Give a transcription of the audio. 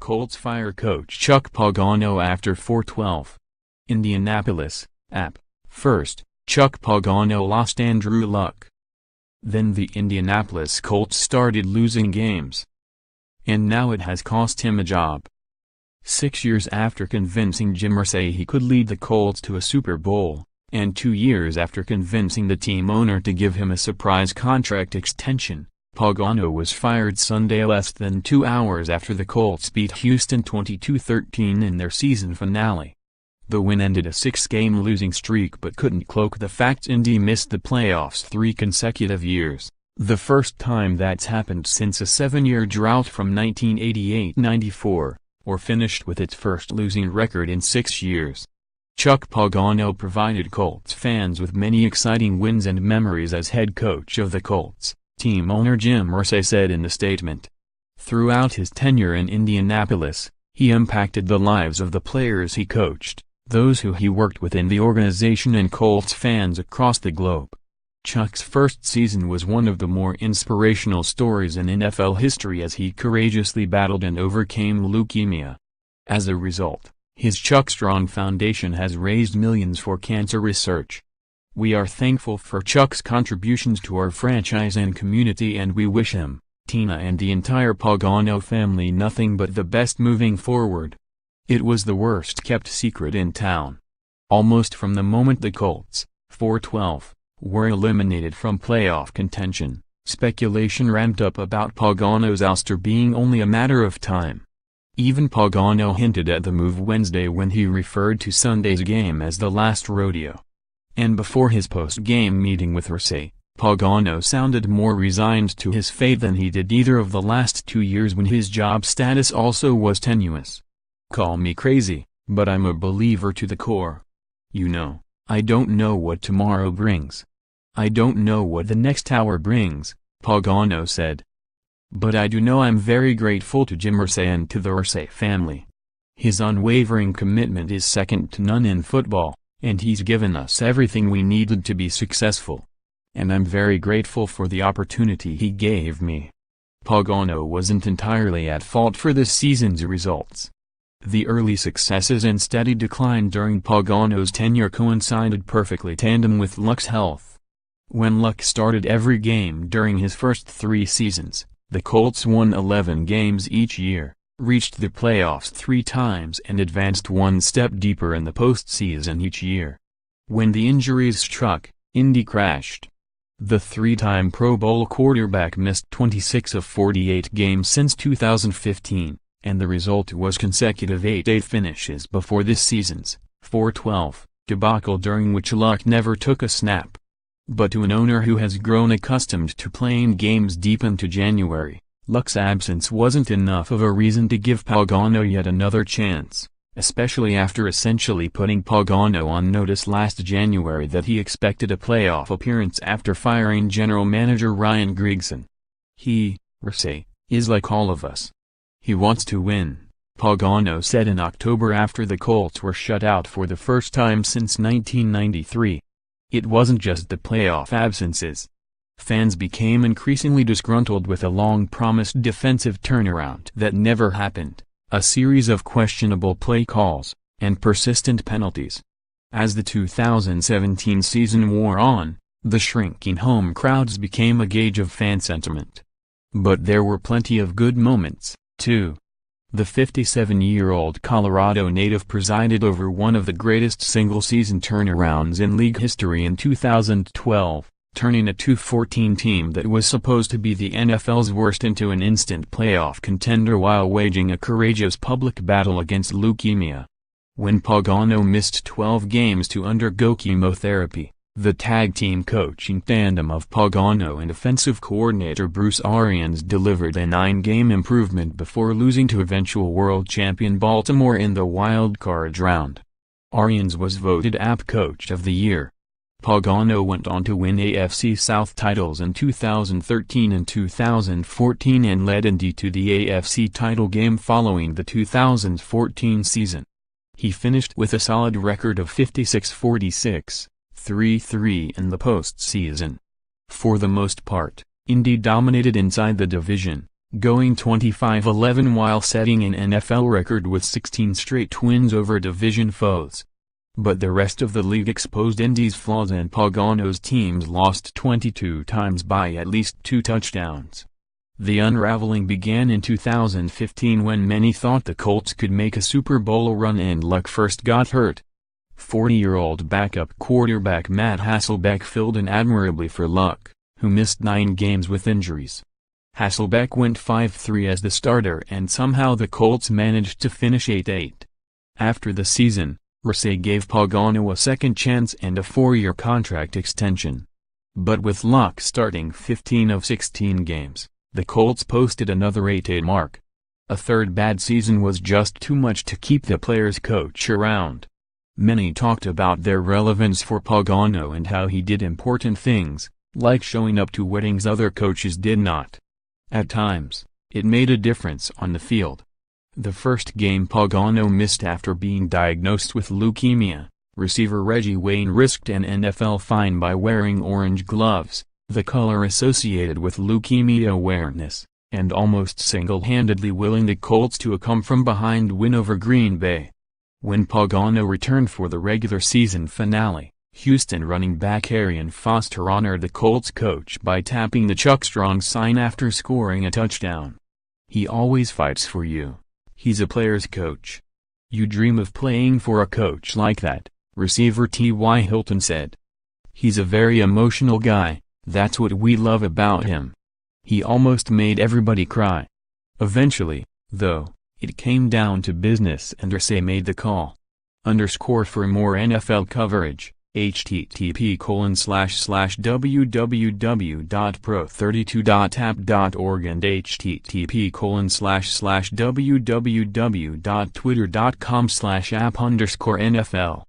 Colts fire coach Chuck Pagano after 4-12. Indianapolis, App. First, Chuck Pagano lost Andrew Luck. Then the Indianapolis Colts started losing games. And now it has cost him a job. 6 years after convincing Jim Irsay he could lead the Colts to a Super Bowl, and 2 years after convincing the team owner to give him a surprise contract extension, Pagano was fired Sunday less than 2 hours after the Colts beat Houston 22-13 in their season finale. The win ended a 6-game losing streak but couldn't cloak the fact Indy missed the playoffs 3 consecutive years, the first time that's happened since a 7-year drought from 1988-94, or finished with its first losing record in 6 years. Chuck Pagano provided Colts fans with many exciting wins and memories as head coach of the Colts, team owner Jim Irsay said in the statement. Throughout his tenure in Indianapolis, he impacted the lives of the players he coached, those who he worked with in the organization and Colts fans across the globe. Chuck's first season was one of the more inspirational stories in NFL history as he courageously battled and overcame leukemia. As a result, his Chuck Strong Foundation has raised millions for cancer research. We are thankful for Chuck's contributions to our franchise and community, and we wish him, Tina and the entire Pagano family nothing but the best moving forward. It was the worst kept secret in town. Almost from the moment the Colts, 4-12, were eliminated from playoff contention, speculation ramped up about Pagano's ouster being only a matter of time. Even Pagano hinted at the move Wednesday when he referred to Sunday's game as the last rodeo. And before his post-game meeting with Irsay, Pagano sounded more resigned to his fate than he did either of the last 2 years when his job status also was tenuous. "Call me crazy, but I'm a believer to the core. You know, I don't know what tomorrow brings. I don't know what the next hour brings," Pagano said. "But I do know I'm very grateful to Jim Irsay and to the Irsay family. His unwavering commitment is second to none in football, and he's given us everything we needed to be successful. And I'm very grateful for the opportunity he gave me." Pagano wasn't entirely at fault for this season's results. The early successes and steady decline during Pagano's tenure coincided perfectly tandem with Luck's health. When Luck started every game during his first 3 seasons, the Colts won 11 games each year, reached the playoffs 3 times and advanced one step deeper in the postseason each year. When the injuries struck, Indy crashed. The 3-time Pro Bowl quarterback missed 26 of 48 games since 2015. And the result was consecutive 8-8 finishes before this season's 4-12 debacle during which Luck never took a snap. But to an owner who has grown accustomed to playing games deep into January, Luck's absence wasn't enough of a reason to give Pagano yet another chance, especially after essentially putting Pagano on notice last January that he expected a playoff appearance after firing general manager Ryan Grigson. He, Irsay, is like all of us. He wants to win, Pagano said in October after the Colts were shut out for the first time since 1993. It wasn't just the playoff absences. Fans became increasingly disgruntled with a long-promised defensive turnaround that never happened, a series of questionable play calls, and persistent penalties. As the 2017 season wore on, the shrinking home crowds became a gauge of fan sentiment. But there were plenty of good moments, too. The 57-year-old Colorado native presided over one of the greatest single-season turnarounds in league history in 2012, turning a 2-14 team that was supposed to be the NFL's worst into an instant playoff contender while waging a courageous public battle against leukemia. When Pagano missed 12 games to undergo chemotherapy, the tag-team coaching tandem of Pagano and offensive coordinator Bruce Arians delivered a 9-game improvement before losing to eventual world champion Baltimore in the wild-card round. Arians was voted AP Coach of the Year. Pagano went on to win AFC South titles in 2013 and 2014 and led Indy to the AFC title game following the 2014 season. He finished with a solid record of 56-46. 3-3 in the postseason. For the most part, Indy dominated inside the division, going 25-11 while setting an NFL record with 16 straight wins over division foes. But the rest of the league exposed Indy's flaws and Pagano's teams lost 22 times by at least 2 touchdowns. The unraveling began in 2015 when many thought the Colts could make a Super Bowl run and Luck first got hurt. 40-year-old backup quarterback Matt Hasselbeck filled in admirably for Luck, who missed 9 games with injuries. Hasselbeck went 5-3 as the starter and somehow the Colts managed to finish 8-8. After the season, Irsay gave Pagano a second chance and a 4-year contract extension. But with Luck starting 15 of 16 games, the Colts posted another 8-8 mark. A third bad season was just too much to keep the player's coach around. Many talked about their relevance for Pagano and how he did important things, like showing up to weddings other coaches did not. At times, it made a difference on the field. The first game Pagano missed after being diagnosed with leukemia, receiver Reggie Wayne risked an NFL fine by wearing orange gloves, the color associated with leukemia awareness, and almost single-handedly willing the Colts to a come-from-behind win over Green Bay. When Pagano returned for the regular season finale, Houston running back Arian Foster honored the Colts coach by tapping the Chuck Strong sign after scoring a touchdown. "He always fights for you. He's a player's coach. You dream of playing for a coach like that," receiver T.Y. Hilton said. "He's a very emotional guy, that's what we love about him. He almost made everybody cry." Eventually, though, it came down to business and Irsay made the call. For more NFL coverage, http://www.pro32.app.org and http://www.twitter.com/app_NFL